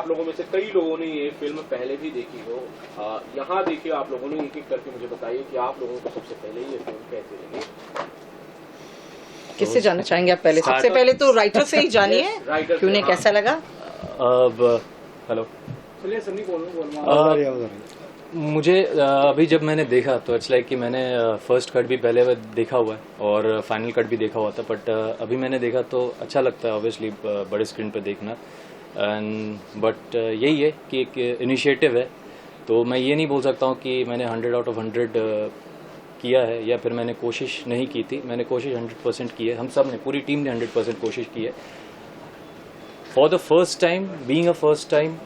आप लोगों में से कई लोगों ने ये फिल्म पहले भी देखी हो, यहाँ देखिए आप लोगों ने एक एक करके मुझे बताइए कि आप लोगों को सबसे पहले ये फिल्म कैसे लगी। किससे जानना चाहेंगे आप? पहले सबसे पहले तो राइटर से ही जानिए कि उन्हें कैसा लगा। अब हेलो, चलिए सन्नी बोलूँ। मुझे अभी जब मैंने देखा तो इट्स लाइक कि मैंने फर्स्ट कट भी पहले देखा हुआ है और फाइनल कट भी देखा हुआ था, बट अभी मैंने देखा तो अच्छा लगता है ऑब्वियसली बड़े स्क्रीन पर देखना। एंड बट यही है कि एक इनिशिएटिव है, तो मैं ये नहीं बोल सकता हूँ कि मैंने 100 आउट ऑफ 100 किया है या फिर मैंने कोशिश नहीं की थी। मैंने कोशिश 100% की है, हम सब ने, पूरी टीम ने 100% कोशिश की है। For the first time, being a first time,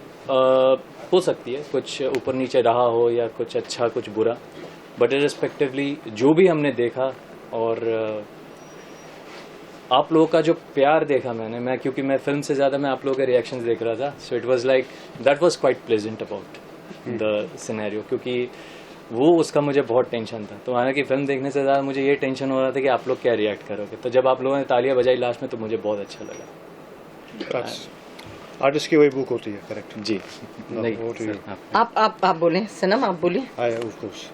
हो सकती है कुछ ऊपर नीचे रहा हो या कुछ अच्छा कुछ बुरा, बट रिस्पेक्टिवली जो भी हमने देखा और आप लोगों का जो प्यार देखा मैं क्योंकि मैं फिल्म से ज़्यादा मैं आप लोगों के रिएक्शंस देख रहा था, so it was like that was quite pleasant about the scenario, क्योंकि वो उसका मुझे बहुत टेंशन था। तो हालांकि फिल्म देखने से ज़्यादा मुझे ये टेंशन हो रहा था कि आप लोग क्या रिएक्ट करोगे। तो जब आप लोगों ने तालियां बजाई लास्ट में तो मुझे बहुत अच्छा लगा। आर्टिस्ट की वही बुक होती है, करेक्ट जी। नहीं आप बोलें सनम, आप बोलिए। ऑफ कोर्स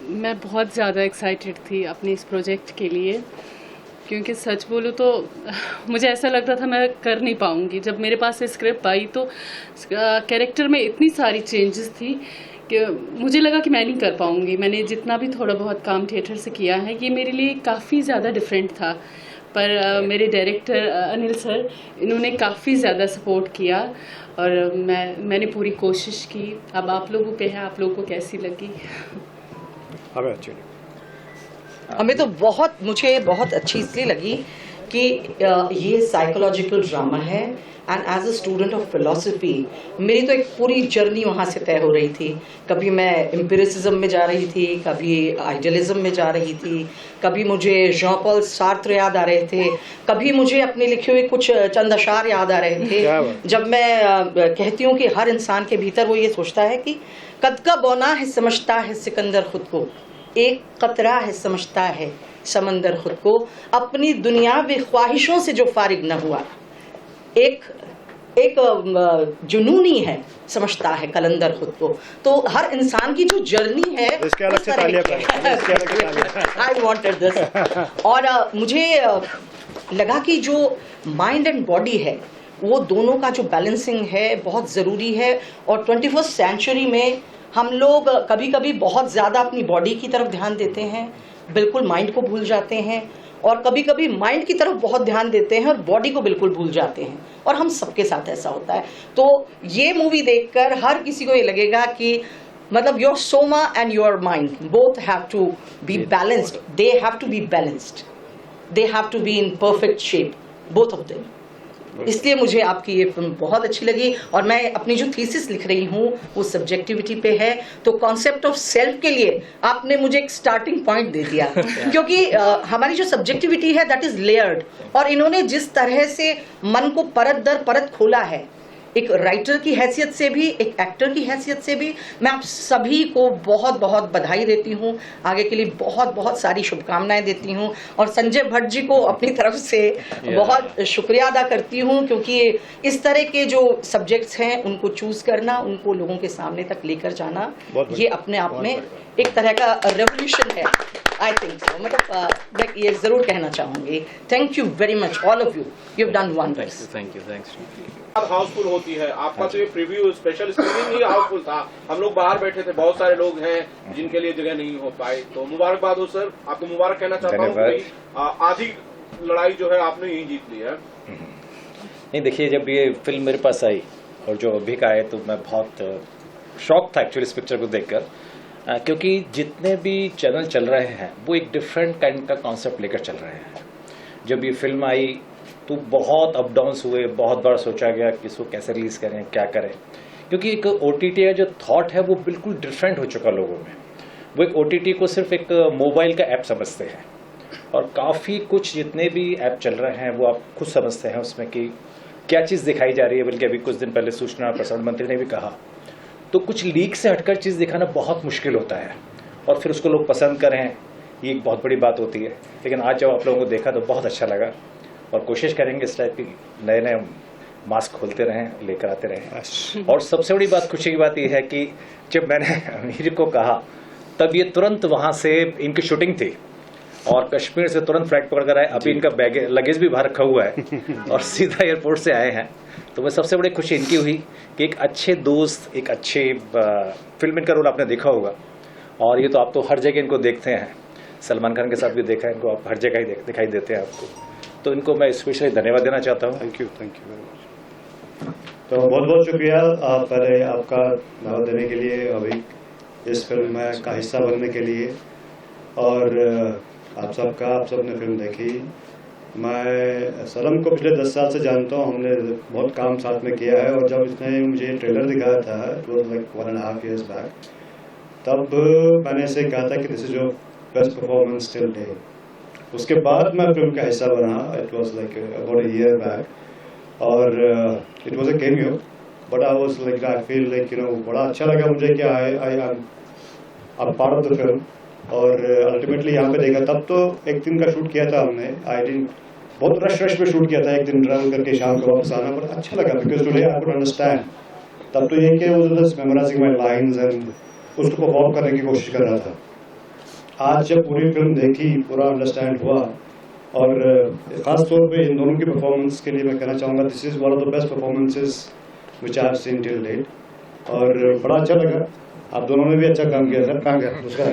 मैं बहुत ज़्यादा एक्साइटेड थी अपने इस प्रोजेक्ट के लिए, क्योंकि सच बोलूँ तो मुझे ऐसा लग रहा था मैं कर नहीं पाऊँगी। जब मेरे पास स्क्रिप्ट आई तो कैरेक्टर में इतनी सारी चेंजेस थी कि मुझे लगा कि मैं नहीं कर पाऊँगी। मैंने जितना भी थोड़ा बहुत काम थिएटर से किया है, ये मेरे लिए काफ़ी ज़्यादा डिफरेंट था, पर मेरे डायरेक्टर अनिल सर, इन्होंने काफ़ी ज़्यादा सपोर्ट किया और मैंने पूरी कोशिश की। अब आप लोगों पे है, आप लोगों को कैसी लगी? हमें अच्छी लगी। हमें तो मुझे बहुत अच्छी इसलिए लगी कि ये साइकोलॉजिकल ड्रामा है and as a student of philosophy मेरी तो एक पूरी जर्नी वहाँ से तय हो रही थी। कभी मैं एम्पिरिसिज्म में जा रही थी, कभी आइडियलिज्म में जा रही थी, कभी मुझे जॉन पॉल सार्त्र याद आ रहे थे, कभी मुझे अपने लिखे हुए कुछ चंद अशार याद आ रहे थे। जब मैं कहती हूँ कि हर इंसान के भीतर वो ये सोचता है कि कद का बौना है समझता है सिकंदर खुद को, एक कतरा है समझता है समंदर खुद को, अपनी दुनियावी ख्वाहिशों से जो फारिग न हुआ, एक जुनूनी है समझता है कलंदर खुद को। तो हर इंसान की जो जर्नी है, आई वांटेड दिस। और मुझे लगा कि जो माइंड एंड बॉडी है वो दोनों का जो बैलेंसिंग है बहुत ज़रूरी है। और 21st सेंचुरी में हम लोग कभी कभी बहुत ज़्यादा अपनी बॉडी की तरफ ध्यान देते हैं, बिल्कुल माइंड को भूल जाते हैं, और कभी कभी माइंड की तरफ बहुत ध्यान देते हैं और बॉडी को बिल्कुल भूल जाते हैं, और हम सबके साथ ऐसा होता है। तो ये मूवी देखकर हर किसी को ये लगेगा कि मतलब your soma and your mind both have to be balanced, they have to be balanced, they have to be in perfect shape, both of them. इसलिए मुझे आपकी ये फिल्म बहुत अच्छी लगी। और मैं अपनी जो थीसिस लिख रही हूँ वो सब्जेक्टिविटी पे है, तो कॉन्सेप्ट ऑफ सेल्फ के लिए आपने मुझे एक स्टार्टिंग पॉइंट दे दिया क्योंकि हमारी जो सब्जेक्टिविटी है दैट इज लेयर्ड, और इन्होंने जिस तरह से मन को परत दर परत खोला है, एक राइटर की हैसियत से भी, एक एक्टर की हैसियत से भी, मैं आप सभी को बहुत बहुत बधाई देती हूँ, आगे के लिए बहुत बहुत सारी शुभकामनाएं देती हूँ, और संजय भट्ट जी को अपनी तरफ से बहुत शुक्रिया अदा करती हूँ, क्योंकि इस तरह के जो सब्जेक्ट्स हैं उनको चूज करना, उनको लोगों के सामने तक लेकर जाना, ये अपने आप में एक तरह का रेवोल्यूशन है। आई थिंक सो, मतलब मैं ये जरूर कहना चाहूंगी। Thank you very much all of you, you have done wonders. Thank you. Housefull होती है। आपका तो ये प्रीव्यू स्पेशल स्क्रीनिंग ही हाउसफुल था, हम लोग बाहर बैठे थे, बहुत सारे लोग हैं जिनके लिए जगह नहीं हो पाई। तो मुबारकबाद हो सर, आपको मुबारक कहना चाहता हूँ। आधी लड़ाई जो है आपने यही जीत ली है। नहीं, देखिए, जब ये फिल्म मेरे पास आई और जो अभी का है, तो मैं बहुत शॉक था एक्चुअली इस पिक्चर को देखकर, क्योंकि जितने भी चैनल चल रहे हैं वो एक डिफरेंट काइंड का कॉन्सेप्ट लेकर चल रहे हैं। जब ये फिल्म आई तो बहुत अप डाउन्स हुए, बहुत बार सोचा गया कि इसको कैसे रिलीज करें, क्या करें, क्योंकि एक OTT का जो थॉट है वो बिल्कुल डिफरेंट हो चुका लोगों में। वो एक OTT को सिर्फ एक मोबाइल का ऐप समझते हैं, और काफ़ी कुछ जितने भी ऐप चल रहे हैं वो आप खुद समझते हैं उसमें कि क्या चीज़ दिखाई जा रही है। बल्कि अभी कुछ दिन पहले सूचना और प्रसारण मंत्री ने भी कहा, तो कुछ लीक से हटकर चीज़ दिखाना बहुत मुश्किल होता है, और फिर उसको लोग पसंद करें, ये एक बहुत बड़ी बात होती है। लेकिन आज जब आप लोगों को देखा तो बहुत अच्छा लगा, और कोशिश करेंगे इस टाइप की नए नए मास्क खोलते रहें, लेकर आते रहें। और सबसे बड़ी बात, खुशी की बात यह है कि जब मैंने अमीर को कहा तब ये तुरंत वहाँ से, इनकी शूटिंग थी और कश्मीर से तुरंत फ्लाइट पकड़ कर आए। अभी इनका लगेज भी बाहर रखा हुआ है और सीधा एयरपोर्ट से आए हैं। तो मैं सबसे बड़ी खुशी इनकी हुई कि एक अच्छे दोस्त, एक अच्छे फिल्म, इनका रोल आपने देखा होगा और ये तो आप तो हर जगह इनको देखते हैं, सलमान खान के साथ भी देखा है इनको, आप हर जगह ही दिखाई देते हैं आपको। तो इनको मैं स्पेशली धन्यवाद देना चाहता हूँ। Thank you very much. तो बहुत बहुत शुक्रिया पहले आपका दावत देने के लिए, अभी इस फिल्म में का हिस्सा बनने के लिए, और आप सबने फिल्म देखी। मैं सलम को पिछले 10 साल से जानता हूँ, हमने बहुत काम साथ में किया है, और जब इसने मुझे ट्रेलर दिखाया था, it was like 1.5 years back, तब मैंने इसे कहा था कि this is your best performance till date. उसके बाद मैं फिल्म का हिस्सा बना, it was like about a year back, और it was a cameo, but I was like, I feel like बड़ा अच्छा लगा मुझे कि I am part of the film. और अल्टीमेटली यहाँ पे देखा, तब तो एक दिन का शूट किया था हमने, आई डिडंट, बहुत रश में शूट किया था, एक दिन ट्रैवल करके शाम को वापस आना, पर अच्छा लगा because today I could understand. तब तो ये कि वो just memorising my lines and उसको परफॉर्म करने की कोशिश कर रहा था। आज जब पूरी फिल्म देखी, पूरा अंडरस्टैंड हुआ, और खास तौर पे इन दोनों की परफॉर्मेंस के लिए मैं कहना चाहूँगा, this is one of the best performances which I have seen till date. और बड़ा अच्छा लगा, आप दोनों ने भी अच्छा काम किया सर। कहाँ गया उसका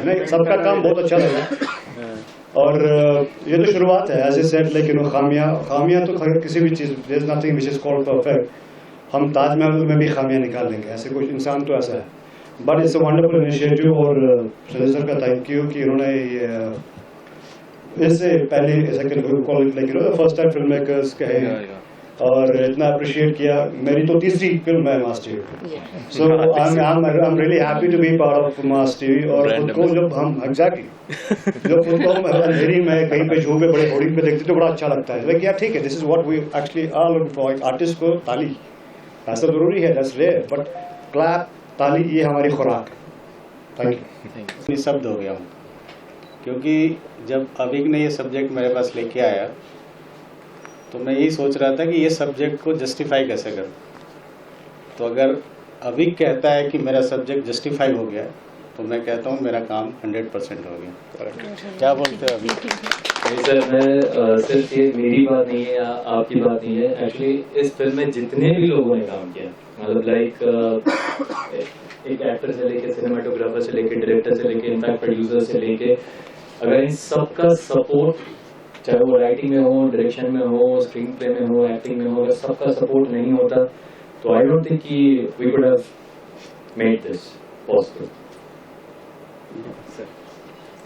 नहीं, सबका काम बहुत अच्छा लगा। और ये तो शुरुआत है, ऐसे सेट, लेकिन खामियां तो किसी भी चीज़, there is nothing which is called perfect. हम ताजमहल में भी खामियां निकाल लेंगे, ऐसे कोई इंसान तो ऐसा है, but it's a wonderful initiative. और सर का थैंक यू कि उन्होंने इससे पहले फर्स्ट टाइम फिल्म मेकर्स कहे और इतना अप्रिशिएट किया। मेरी तो तीसरी फिल्म है mass TV, so I am really happy to be part of mass TV. और खुद को जब हम अंधेरी में कहीं पे शो पे बड़े होर्डिंग पे देखते तो बड़ा अच्छा लगता है, लाइक यार ठीक है, this is what we actually are looking for. एक आर्टिस्ट को ताली ऐसा जरूरी है, दैट्स रेयर, बट क्लैप, ताली, ये हमारी खुराक है। Thank you. शब्द हो गया हूँ, क्योंकि जब अभिक ने ये सब्जेक्ट मेरे पास लेके आया तो मैं यही सोच रहा था कि ये सब्जेक्ट को जस्टिफाई कैसे करूं। तो अगर अभिक कहता है कि मेरा सब्जेक्ट जस्टिफाई हो गया, तो मैं कहता हूँ मेरा काम 100% हो गया। क्या बोलते हैं अभिक? नहीं सर, मैं सिर्फ ये मेरी बात नहीं है या आपकी बात नहीं है, एक्चुअली इस फिल्म में जितने भी लोगों ने काम किया, मतलब लाइक एक एक्टर से लेके, सिनेमाटोग्राफर से लेके, डायरेक्टर से लेके, इनफैक्ट प्रोड्यूसर से लेके, अगर इन सबका सपोर्ट, चाहे वो राइटिंग में हो, डायरेक्शन में हो, स्क्रीन प्ले में हो, एक्टिंग में हो, अगर सबका सपोर्ट नहीं होता तो आई डोंट थिंक कि we could have made this possible.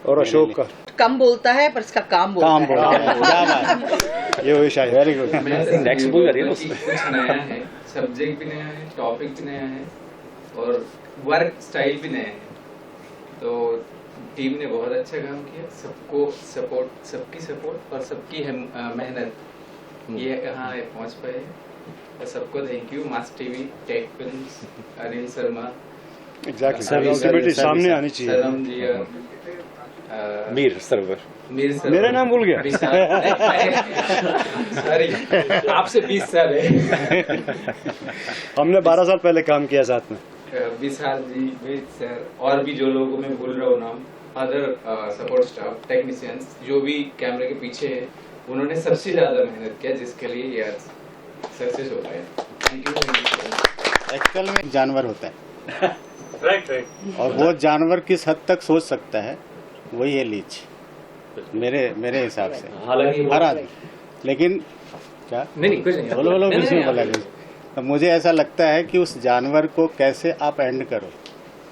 और अशोक का कम बोलता है पर इसका काम बोलता है। क्या बात, ये हुई शायद, वेरी गुड। नेक्स्ट मूवी करिए कुछ नया है, सब्जेक्ट भी नया है, टॉपिक भी नया है और वर्क स्टाइल भी नया है। तो टीम ने बहुत अच्छा काम किया, सबको सपोर्ट, सबकी सपोर्ट और सबकी मेहनत ये यहाँ पहुँच पाए, और सबको thank you. Mass TV, tech films, Anil Sharma, exactly सामने आनी चाहिए। सलम जी, मीर सरवर, मेरा नाम भूल गया। सॉरी, आपसे 20 साल है। हमने 12 साल पहले काम किया साथ में। विशाल जी, वेद सर, और भी जो लोगों में भूल रहा हूँ नाम, अदर सपोर्ट स्टाफ, टेक्नीशियंस जो भी कैमरे के पीछे है, उन्होंने सबसे ज्यादा मेहनत किया, जिसके लिए ये आज सक्सेस हो गया। Thank you. एक्चुअल में जानवर होता है, राइट। और वो जानवर किस हद तक सोच सकता है, वही है लीच, मेरे हिसाब से। हालांकि हर आदमी, लेकिन क्या नहीं कुछ नहीं, बोलो बीच में बोला कुछ। तो मुझे ऐसा लगता है कि उस जानवर को कैसे आप एंड करो,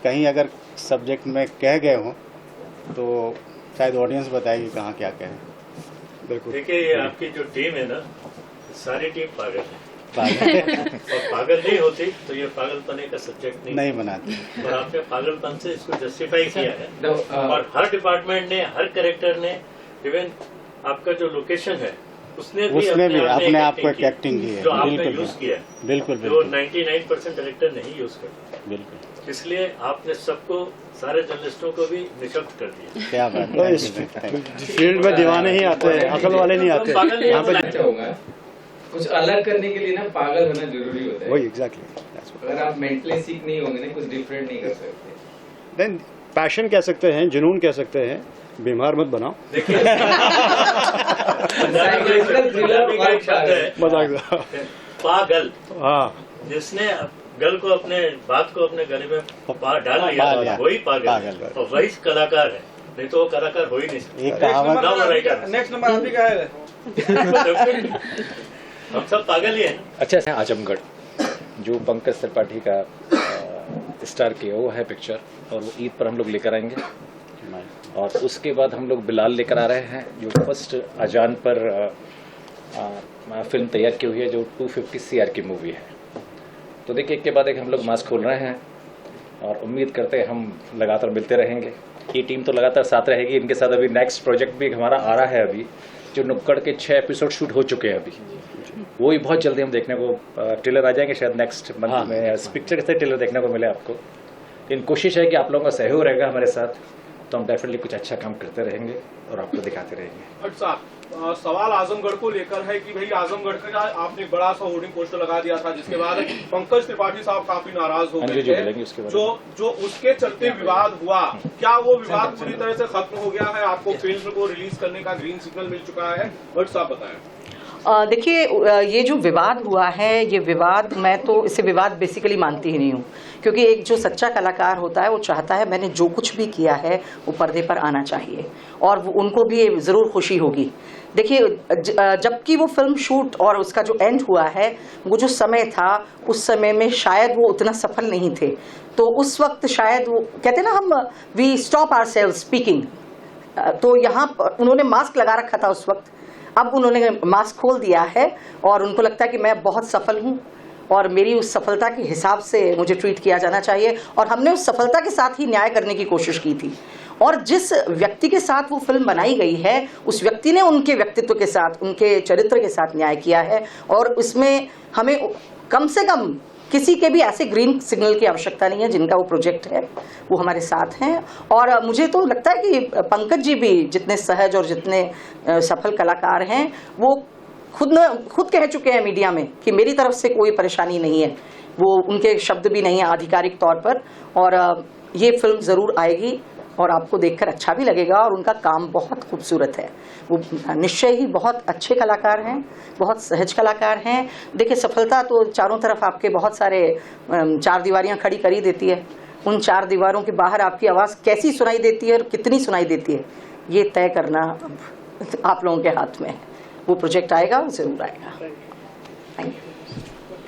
कहीं अगर सब्जेक्ट में कह गए हो तो शायद ऑडियंस बताएगी कहाँ क्या कहें। बिल्कुल। देखिए, ये आपकी जो टीम है ना, सारी टीम पागल है। और पागल नहीं होती तो ये पागलपने का सब्जेक्ट नहीं बनाती। और आपने पागलपन से इसको जस्टिफाई किया है, और हर डिपार्टमेंट ने, हर कैरेक्टर ने, इवन आपका जो लोकेशन है उसने भी अपने आप को एक एक्टिंग की है, जो आपने यूज किया, बिल्कुल, जो 99% डायरेक्टर नहीं यूज करता। बिल्कुल। इसलिए आपने सबको सारे जर्नलिस्टों को भी निशब्द कर दिया। क्या बात तो इस फील्ड में दीवाने ही आते हैं, अकल वाले नहीं आते यहाँ पे। चाहूंगा कुछ अलग करने के लिए ना पागल होना जरूरी होता है। वही एग्जैक्टली। अगर आप मेंटली सीख नहीं होंगे ना, कुछ डिफरेंट नहीं कर सकते। देन पैशन कह सकते हैं, जुनून कह सकते हैं, बीमार मत बनाओ। साइकोलॉजिकल थ्रिलर का एक शब्द है मजाक। पागल, हाँ, जिसने गल को अपने बात को अपने गले में डाल दिया वही पागल है, और वही कलाकार है, नहीं तो वो कलाकार हो ही नहीं सकता। ये कहावत नेक्स्ट नंबर आप ही का है। हम सब पागल ही हैं। अच्छा, आजमगढ़ जो पंकज त्रिपाठी का स्टार किया वो है पिक्चर, और वो ईद पर हम लोग लेकर आएंगे। और उसके बाद हम लोग बिलाल लेकर आ रहे हैं, जो फर्स्ट अजान पर फिल्म तैयार की हुई है, जो 250 CR की मूवी है। तो देखिए, एक के बाद एक हम लोग मास्क खोल रहे हैं, और उम्मीद करते हैं हम लगातार मिलते रहेंगे। ये टीम तो लगातार साथ रहेगी। इनके साथ अभी नेक्स्ट प्रोजेक्ट भी हमारा आ रहा है, अभी जो नुक्कड़ के 6 एपिसोड शूट हो चुके हैं अभी, वो भी बहुत जल्दी हम देखने को ट्रेलर आ जाएंगे शायद नेक्स्ट मंथ में। इस पिक्चर से ट्रेलर देखने को मिले आपको। इन कोशिश है कि आप लोगों का सहयोग रहेगा हमारे साथ, तो हम डेफिनेटली कुछ अच्छा काम करते रहेंगे और आपको दिखाते रहेंगे। अच्छा, सवाल आजमगढ़ को लेकर है कि भाई आजमगढ़ का आपने बड़ा सा होर्डिंग पोस्टर लगा दिया था, जिसके बाद पंकज त्रिपाठी साहब काफी नाराज हो गए थे। जो उसके चलते विवाद हुआ, क्या वो विवाद पूरी तरह से खत्म हो गया है? आपको फिल्म को रिलीज करने का ग्रीन सिग्नल मिल चुका है? बट साहब बताएं। देखिए, ये जो विवाद हुआ है, ये विवाद, मैं तो इसे विवाद बेसिकली मानती ही नहीं हूँ, क्योंकि एक जो सच्चा कलाकार होता है वो चाहता है मैंने जो कुछ भी किया है वो पर्दे पर आना चाहिए, और उनको भी ज़रूर खुशी होगी। देखिए, जबकि वो फिल्म शूट और उसका जो एंड हुआ है, वो जो समय था, उस समय में शायद वो उतना सफल नहीं थे। तो उस वक्त शायद वो कहते हैं ना, हम वी स्टॉप आवरसेल्व्स स्पीकिंग, तो यहाँ उन्होंने मास्क लगा रखा था उस वक्त। अब उन्होंने मास्क खोल दिया है और उनको लगता है कि मैं बहुत सफल हूँ और मेरी उस सफलता के हिसाब से मुझे ट्रीट किया जाना चाहिए, और हमने उस सफलता के साथ ही न्याय करने की कोशिश की थी। और जिस व्यक्ति के साथ वो फिल्म बनाई गई है, उस व्यक्ति ने उनके व्यक्तित्व के साथ, उनके चरित्र के साथ न्याय किया है, और उसमें हमें कम से कम किसी के भी ऐसे ग्रीन सिग्नल की आवश्यकता नहीं है। जिनका वो प्रोजेक्ट है वो हमारे साथ हैं, और मुझे तो लगता है कि पंकज जी भी जितने सहज और जितने सफल कलाकार हैं, वो खुद कह चुके हैं मीडिया में कि मेरी तरफ से कोई परेशानी नहीं है। वो उनके शब्द भी नहीं है आधिकारिक तौर पर, और ये फिल्म ज़रूर आएगी और आपको देखकर अच्छा भी लगेगा, और उनका काम बहुत खूबसूरत है। वो निश्चय ही बहुत अच्छे कलाकार हैं, बहुत सहज कलाकार हैं। देखिए, सफलता तो चारों तरफ आपके बहुत सारे 4 दीवारियां खड़ी कर ही देती है। उन 4 दीवारों के बाहर आपकी आवाज़ कैसी सुनाई देती है और कितनी सुनाई देती है, ये तय करना आप लोगों के हाथ में है। वो प्रोजेक्ट आएगा, ज़रूर आएगा। Thank you.